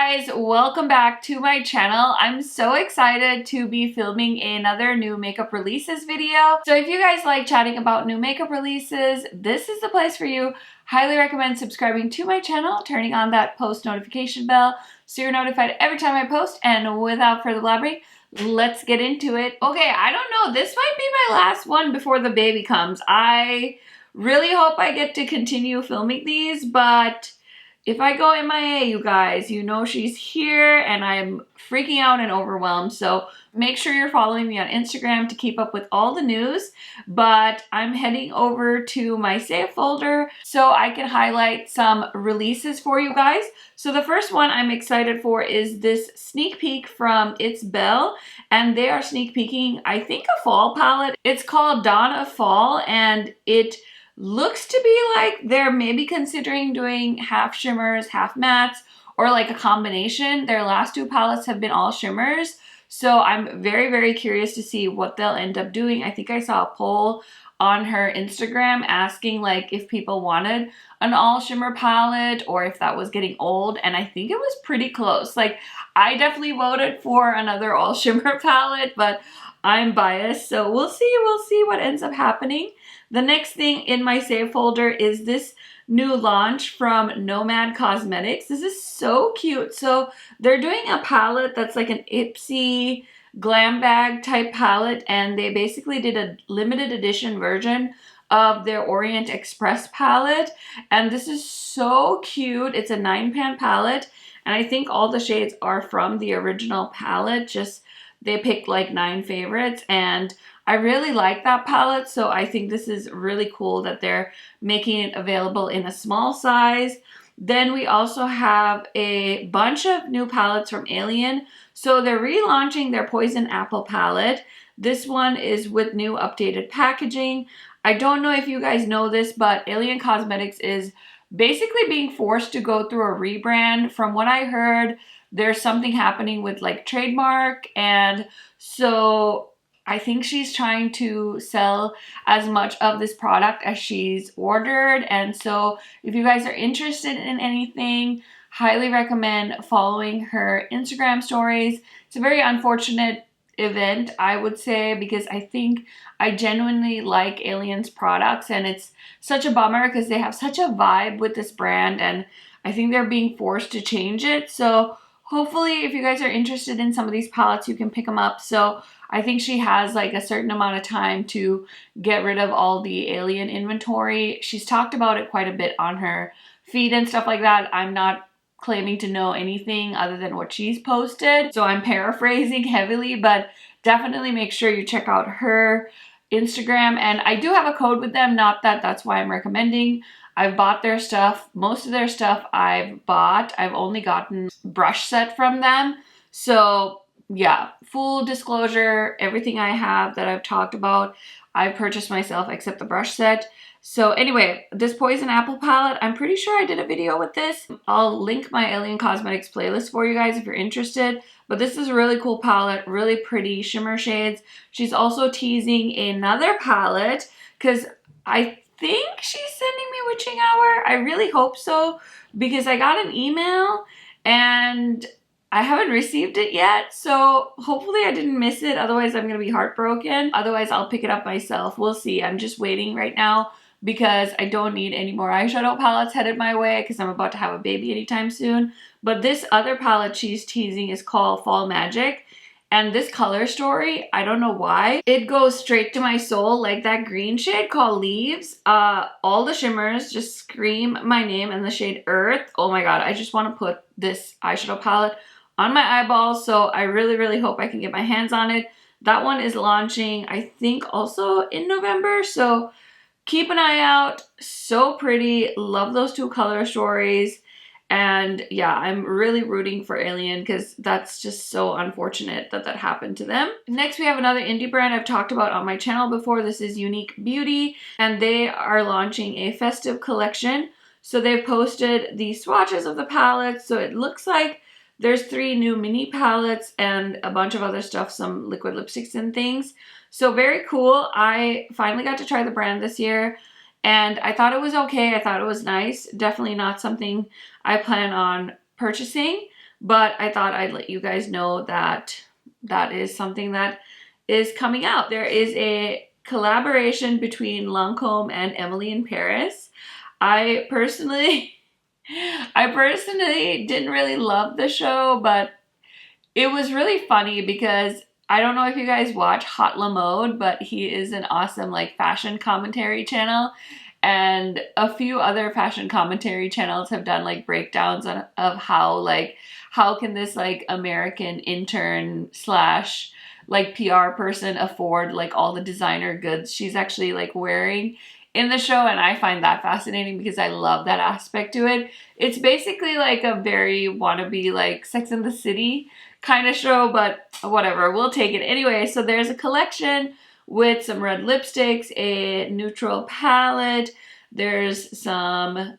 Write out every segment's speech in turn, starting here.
guys, welcome back to my channel. I'm so excited to be filming another new makeup releases video. So if you guys like chatting about new makeup releases, this is the place for you. Highly recommend subscribing to my channel, turning on that post notification bell so you're notified every time I post. And without further blabbering, let's get into it. Okay, I don't know, this might be my last one before the baby comes. I really hope I get to continue filming these, but if I go MIA, you guys, you know she's here and I'm freaking out and overwhelmed. So make sure you're following me on Instagram to keep up with all the news. But I'm heading over to my save folder so I can highlight some releases for you guys. So the first one I'm excited for is this sneak peek from It's Belle. And they are sneak peeking, I think, a fall palette. It's called Dawn of Fall, and it looks to be like they're maybe considering doing half shimmers, half mattes, or like a combination. Their last two palettes have been all shimmers. So I'm very, very curious to see what they'll end up doing. I think I saw a poll on her Instagram asking like if people wanted an all shimmer palette or if that was getting old. And I think it was pretty close. Like I definitely voted for another all shimmer palette, but I'm biased. So we'll see what ends up happening. The next thing in my save folder is this new launch from Nomad Cosmetics. This is so cute. So they're doing a palette that's like an Ipsy glam bag type palette, and they basically did a limited edition version of their Orient Express palette. And this is so cute. It's a 9-pan palette, and I think all the shades are from the original palette. Just they picked like 9 favorites, and I really like that palette, so I think this is really cool that they're making it available in a small size. Then we also have a bunch of new palettes from Alien. So they're relaunching their Poison Apple palette. This one is with new updated packaging. I don't know if you guys know this, but Alien Cosmetics is basically being forced to go through a rebrand. From what I heard, there's something happening with like trademark, and so I think she's trying to sell as much of this product as she's ordered. And so if you guys are interested in anything, highly recommend following her Instagram stories. It's a very unfortunate event, I would say, because I think I genuinely like Alien's products, and it's such a bummer because they have such a vibe with this brand, and I think they're being forced to change it. So hopefully if you guys are interested in some of these palettes, you can pick them up. So I think she has like a certain amount of time to get rid of all the Alien inventory. She's talked about it quite a bit on her feed and stuff like that. I'm not claiming to know anything other than what she's posted, so I'm paraphrasing heavily, but definitely make sure you check out her Instagram. And I do have a code with them, not that that's why I'm recommending. I've bought their stuff. Most of their stuff I've bought. I've only gotten brush set from them. So yeah, full disclosure, everything I have that I've talked about, I've purchased myself except the brush set. So anyway, this Poison Apple palette, I'm pretty sure I did a video with this. I'll link my Alien Cosmetics playlist for you guys if you're interested. But this is a really cool palette, really pretty shimmer shades. She's also teasing another palette because I think she's sending me Witching Hour. I really hope so, because I got an email and I haven't received it yet, so hopefully I didn't miss it. Otherwise, I'm going to be heartbroken. Otherwise, I'll pick it up myself. We'll see. I'm just waiting right now because I don't need any more eyeshadow palettes headed my way because I'm about to have a baby anytime soon. But this other palette she's teasing is called Fall Magic. And this color story, I don't know why, it goes straight to my soul. Like that green shade called Leaves. All the shimmers just scream my name, and the shade Earth. Oh my god, I just want to put this eyeshadow palette on my eyeballs, so I really, really hope I can get my hands on it. That one is launching, I think, also in November, so keep an eye out. So pretty. Love those two color stories. And yeah, I'm really rooting for Alien because that's just so unfortunate that that happened to them. Next, we have another indie brand I've talked about on my channel before. This is Unique Beauty, and they are launching a festive collection. So they posted the swatches of the palettes. So it looks like there's 3 new mini palettes and a bunch of other stuff, some liquid lipsticks and things. So very cool. I finally got to try the brand this year, and I thought it was okay. I thought it was nice. Definitely not something I plan on purchasing, but I thought I'd let you guys know that that is something that is coming out. There is a collaboration between Lancôme and Emily in Paris. I personally didn't really love the show, but it was really funny because I don't know if you guys watch Hot La Mode, but he is an awesome like fashion commentary channel. And a few other fashion commentary channels have done like breakdowns of how can this like American intern slash like PR person afford like all the designer goods she's actually like wearing in the show, and I find that fascinating because I love that aspect to it. It's basically like a very wannabe like Sex and the City kind of show, but whatever, we'll take it. Anyway, so there's a collection with some red lipsticks, a neutral palette, there's some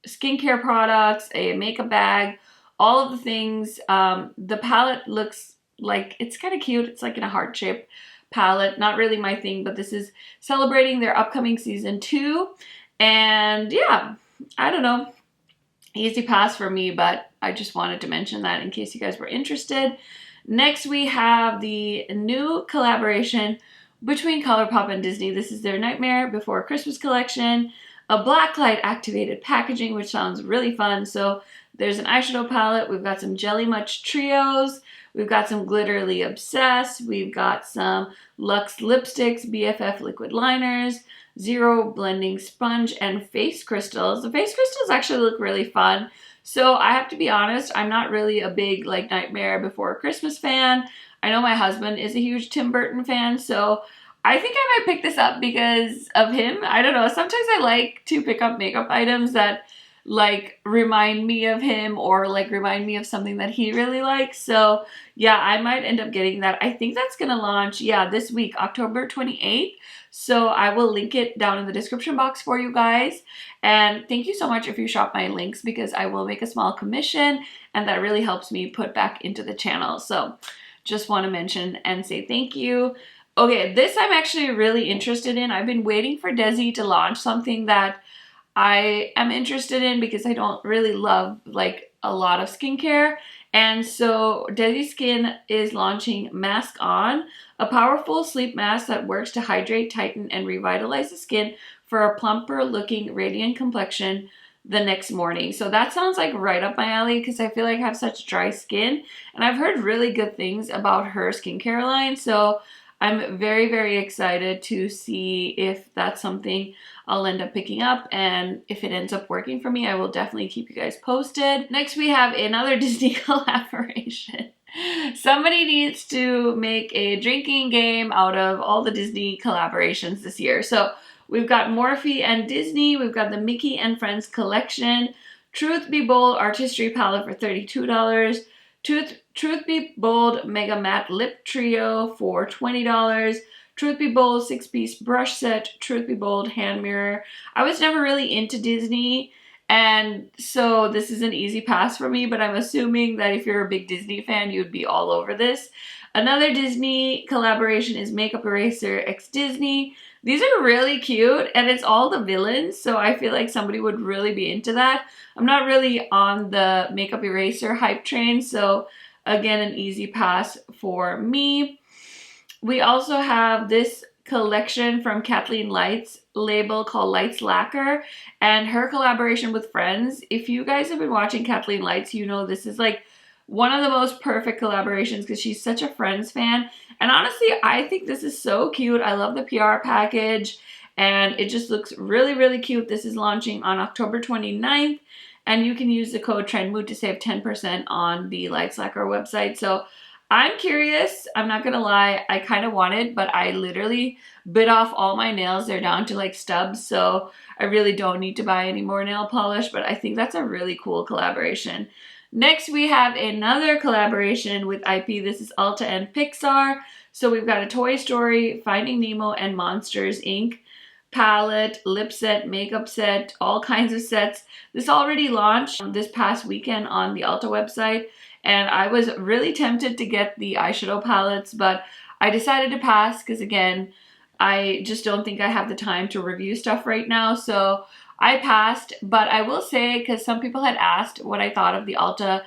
skincare products, a makeup bag, all of the things. The palette looks like it's kind of cute. It's like in a heart-shaped palette. Not really my thing, but this is celebrating their upcoming season 2. And yeah, I don't know. Easy pass for me, but I just wanted to mention that in case you guys were interested. Next, we have the new collaboration between Colourpop and Disney. This is their Nightmare Before Christmas collection. A blacklight activated packaging, which sounds really fun. So there's an eyeshadow palette. We've got some Jelly Much Trios. We've got some Glitterly Obsessed. We've got some Luxe Lipsticks, BFF Liquid Liners, Zero Blending Sponge, and Face Crystals. The face crystals actually look really fun. So I have to be honest, I'm not really a big like Nightmare Before Christmas fan. I know my husband is a huge Tim Burton fan, so I think I might pick this up because of him. I don't know. Sometimes I like to pick up makeup items that like remind me of him or like remind me of something that he really likes. So yeah, I might end up getting that. I think that's gonna launch, yeah, this week, October 28th. So I will link it down in the description box for you guys. And thank you so much if you shop my links because I will make a small commission and that really helps me put back into the channel. So just want to mention and say thank you. Okay, this I'm actually really interested in. I've been waiting for Dede to launch something that I am interested in because I don't really love like a lot of skincare. And so Dede Skin is launching Mask On, a powerful sleep mask that works to hydrate, tighten, and revitalize the skin for a plumper looking radiant complexion the next morning. So that sounds like right up my alley because I feel like I have such dry skin and I've heard really good things about her skincare line. So I'm very, very excited to see if that's something I'll end up picking up, and if it ends up working for me, I will definitely keep you guys posted. Next, we have another Disney collaboration. Somebody needs to make a drinking game out of all the Disney collaborations this year. So we've got Morphe and Disney, we've got the Mickey and Friends collection, Truth Be Bold Artistry Palette for $32, Truth Be Bold Mega Matte Lip Trio for $20, Truth Be Bold 6-piece brush set, Truth Be Bold hand mirror. I was never really into Disney, and so this is an easy pass for me, but I'm assuming that if you're a big Disney fan, you'd be all over this. Another Disney collaboration is Makeup Eraser x Disney. These are really cute, and it's all the villains, so I feel like somebody would really be into that. I'm not really on the Makeup Eraser hype train, so again, an easy pass for me. We also have this collection from Kathleen Light's label called Light's Lacquer and her collaboration with Friends. If you guys have been watching Kathleen Light's, you know this is like one of the most perfect collaborations because she's such a Friends fan. And honestly, I think this is so cute. I love the PR package and it just looks really, really cute. This is launching on October 29th and you can use the code TRENDMOOD to save 10% on the Light's Lacquer website. So I'm curious. I'm not gonna lie. I kind of want it, but I literally bit off all my nails. They're down to like stubs, so I really don't need to buy any more nail polish, but I think that's a really cool collaboration. Next, we have another collaboration with IP. This is Ulta and Pixar. So we've got a Toy Story, Finding Nemo, and Monsters, Inc. palette, lip set, makeup set, all kinds of sets. This already launched this past weekend on the Ulta website. And I was really tempted to get the eyeshadow palettes, but I decided to pass because, again, I just don't think I have the time to review stuff right now. So I passed, but I will say, because some people had asked what I thought of the Ulta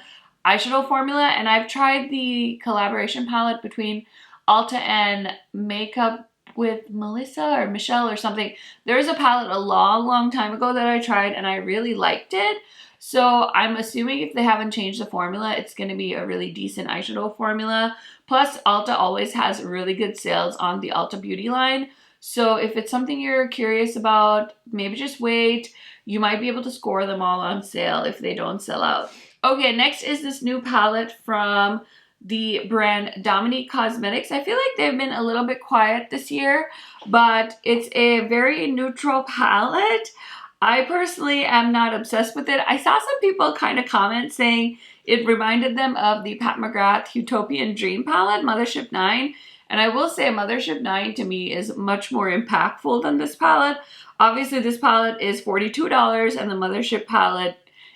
eyeshadow formula, and I've tried the collaboration palette between Ulta and Makeup with Melissa or Michelle or something. There's a palette a long time ago that I tried and I really liked it. So I'm assuming if they haven't changed the formula, it's going to be a really decent eyeshadow formula. Plus, Ulta always has really good sales on the Ulta Beauty line. So if it's something you're curious about, maybe just wait. You might be able to score them all on sale if they don't sell out. Okay, next is this new palette from the brand Dominique Cosmetics. I feel like they've been a little bit quiet this year, but it's a very neutral palette. I personally am not obsessed with it. I saw some people kind of comment saying it reminded them of the Pat McGrath Utopian Dream palette, Mothership 9. And I will say Mothership 9 to me is much more impactful than this palette. Obviously this palette is $42 and the Mothership palette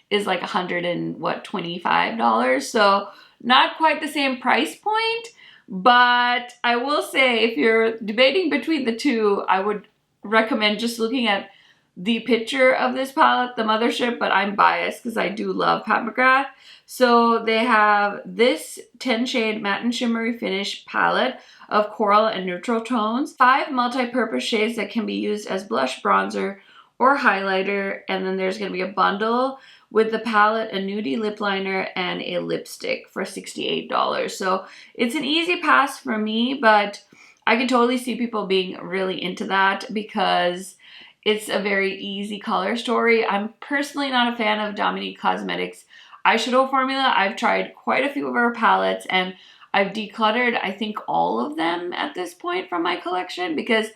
is like $125. So not quite the same price point, but I will say if you're debating between the two, I would recommend just looking at the picture of this palette, the Mothership, but I'm biased because I do love Pat McGrath. So they have this 10 shade matte and shimmery finish palette of coral and neutral tones, 5 multi-purpose shades that can be used as blush, bronzer, or highlighter, and then there's going to be a bundle with the palette, a nudie lip liner, and a lipstick for $68. So it's an easy pass for me, but I can totally see people being really into that because it's a very easy color story. I'm personally not a fan of Dominique Cosmetics eyeshadow formula. I've tried quite a few of her palettes and I've decluttered, I think, all of them at this point from my collection because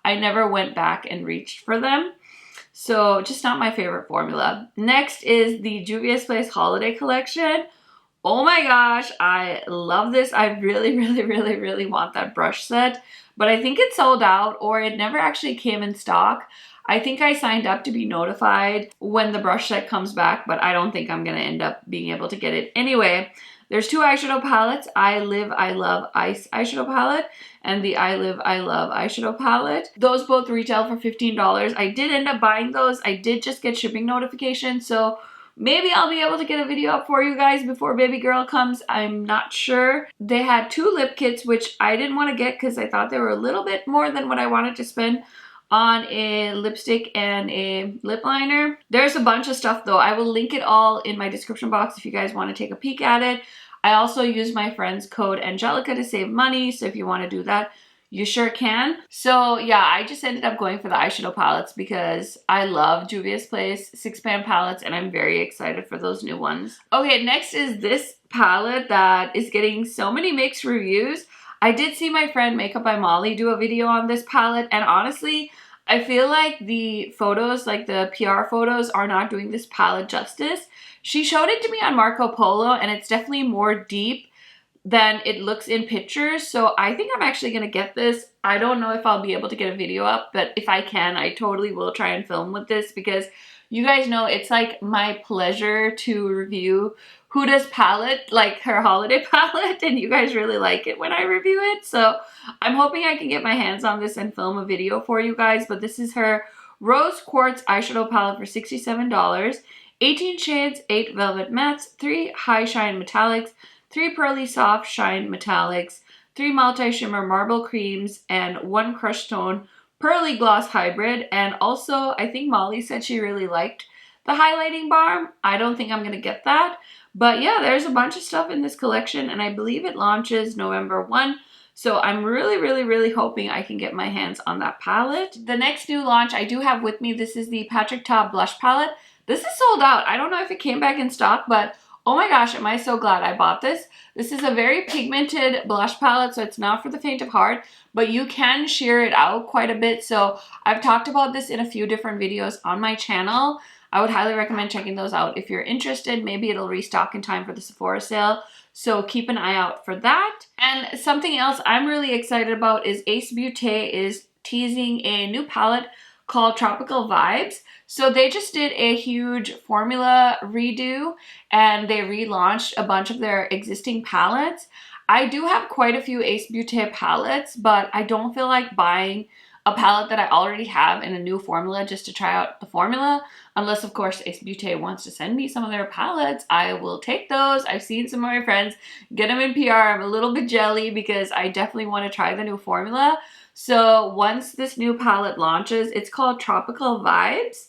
I never went back and reached for them. So just not my favorite formula. Next is the Juvia's Place Holiday Collection. Oh my gosh, I love this. I really want that brush set, but I think it's sold out or it never actually came in stock. I think I signed up to be notified when the brush set comes back, but I don't think I'm going to end up being able to get it. Anyway, there's 2 eyeshadow palettes, I Live, I Love Ice eyeshadow palette and the I Live, I Love eyeshadow palette. Those both retail for $15. I did end up buying those. I did just get shipping notification, so maybe I'll be able to get a video up for you guys before baby girl comes. I'm not sure. They had 2 lip kits, which I didn't want to get because I thought they were a little bit more than what I wanted to spend on a lipstick and a lip liner. There's a bunch of stuff though. I will link it all in my description box if you guys want to take a peek at it. I also use my friend's code Angelica to save money, so if you want to do that, you sure can. So yeah, I just ended up going for the eyeshadow palettes because I love Juvia's Place 6-pan palettes and I'm very excited for those new ones. Okay, next is this palette that is getting so many mixed reviews. I did see my friend Makeup by Molly do a video on this palette and honestly, I feel like the photos, like the PR photos, are not doing this palette justice. She showed it to me on Marco Polo and it's definitely more deep than it looks in pictures. So I think I'm actually going to get this. I don't know if I'll be able to get a video up, but if I can, I totally will try and film with this because you guys know it's like my pleasure to review Huda's palette, like her holiday palette, and you guys really like it when I review it. So I'm hoping I can get my hands on this and film a video for you guys, but this is her Rose Quartz eyeshadow palette for $67. 18 shades, 8 velvet mattes, 3 high shine metallics, 3 pearly soft shine metallics, 3 multi-shimmer marble creams, and 1 crushed tone pearly gloss hybrid. And also, I think Molly said she really liked the highlighting balm. I don't think I'm going to get that. But yeah, there's a bunch of stuff in this collection, and I believe it launches November 1. So I'm really hoping I can get my hands on that palette. The next new launch I do have with me, this is the Patrick Ta blush palette. This is sold out. I don't know if it came back in stock, but oh my gosh, am I so glad I bought this. This is a very pigmented blush palette, so it's not for the faint of heart, but you can sheer it out quite a bit. So I've talked about this in a few different videos on my channel. I would highly recommend checking those out if you're interested. Maybe it'll restock in time for the Sephora sale, so keep an eye out for that. And something else I'm really excited about is Ace Beauté is teasing a new palette called Tropical Vibes. So they just did a huge formula redo and they relaunched a bunch of their existing palettes. I do have quite a few Ace Beauté palettes, but I don't feel like buying a palette that I already have in a new formula just to try out the formula. Unless, of course, Ace Beauté wants to send me some of their palettes, I will take those. I've seen some of my friends get them in PR. I'm a little bit jelly because I definitely want to try the new formula. So once this new palette launches, it's called Tropical Vibes.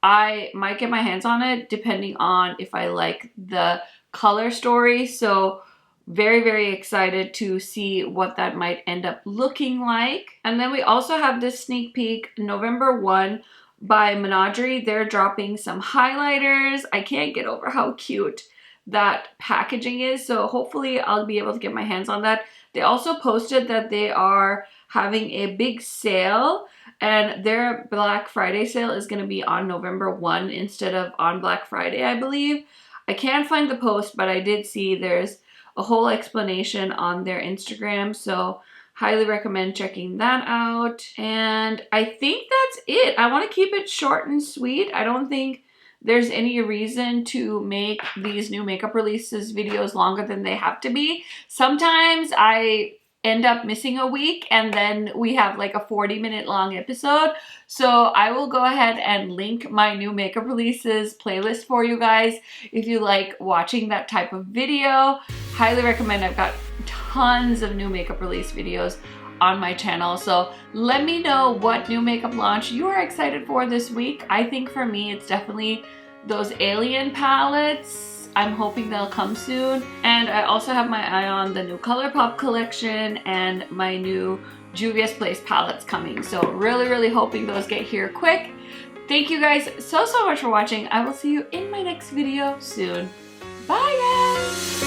I might get my hands on it depending on if I like the color story. So very, very excited to see what that might end up looking like. And then we also have this sneak peek, November 1 by Menagerie. They're dropping some highlighters. I can't get over how cute that packaging is. So hopefully I'll be able to get my hands on that. They also posted that they are having a big sale, and their Black Friday sale is going to be on November 1 instead of on Black Friday, I believe. I can't find the post, but I did see there's a whole explanation on their Instagram, so highly recommend checking that out. And I think that's it. I want to keep it short and sweet. I don't think there's any reason to make these new makeup releases videos longer than they have to be. Sometimes I end up missing a week and then we have like a 40-minute long episode. So I will go ahead and link my new makeup releases playlist for you guys if you like watching that type of video. Highly recommend. I've got tons of new makeup release videos on my channel. So let me know what new makeup launch you are excited for this week. I think for me, it's definitely those Alien palettes. I'm hoping they'll come soon. And I also have my eye on the new Colourpop collection and my new Juvia's Place palettes coming. So really, really hoping those get here quick. Thank you guys so much for watching. I will see you in my next video soon. Bye guys!